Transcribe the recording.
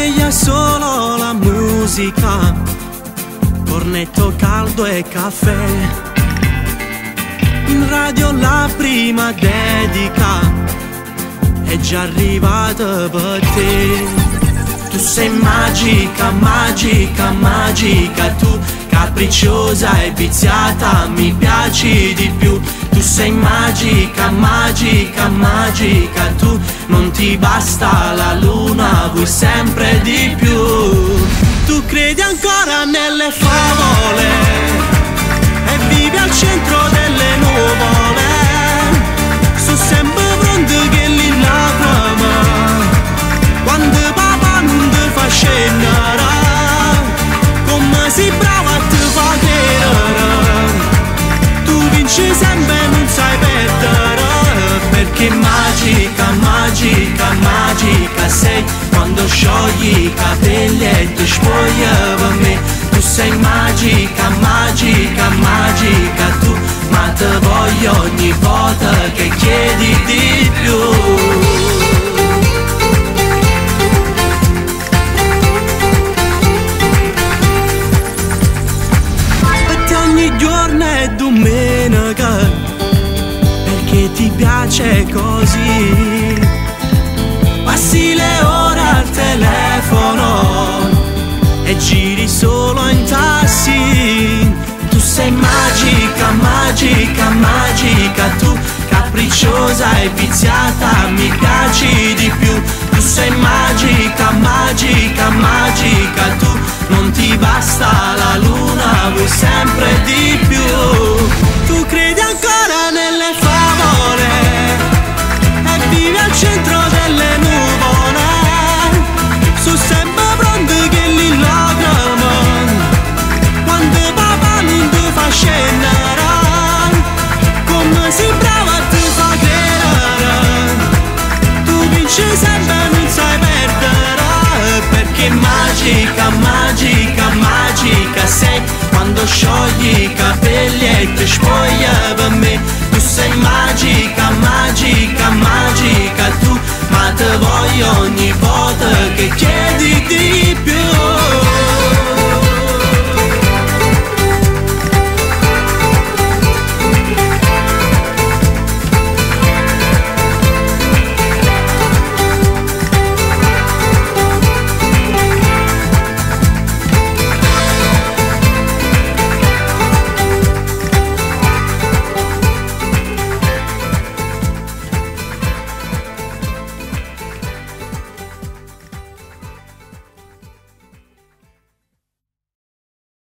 sveglia solo la musica, cornetto caldo e caffè. In radio la prima dedica è già arrivata per te. Tu sei magica, magica, magica, tu capricciosa e viziata, mi piaci di più. Tu sei magica, magica, magica, tu non ti basta la luna, vuoi sempre di più. Tu credi ancora nelle favole e vivi al centro delle nuvole. Su sempre pronto che li lacrima quando papà non ti fa scendere, come sei brava a te fa credere. Tu vinci sempre, non sai perdere, perché magica, magica, magica sei quando sciogli i capelli e ti spoglia per me. Tu sei magica, magica, magica tu, ma te voglio ogni volta che chiedi di più. Ogni giorno è domenica, perché ti piace così. Passi le ore al telefono e giri solo in tassi. Tu sei magica, magica, magica tu, capricciosa e viziata, mi piaci di più. Tu sei magica, magica, magica tu, non ti basta la luna, vuoi sempre di più. Tu credi ancora nelle favole e vivi al centro delle nuvole. Su sempre pronto che li lacrima quando papà non ti fa scendere, come sei brava a te fa credere. Tu vinci sempre, non sai perdere, perché magica, magica, magica sei quando sciogli i capelli e ti spoglia per me. Tu sei magica, magica,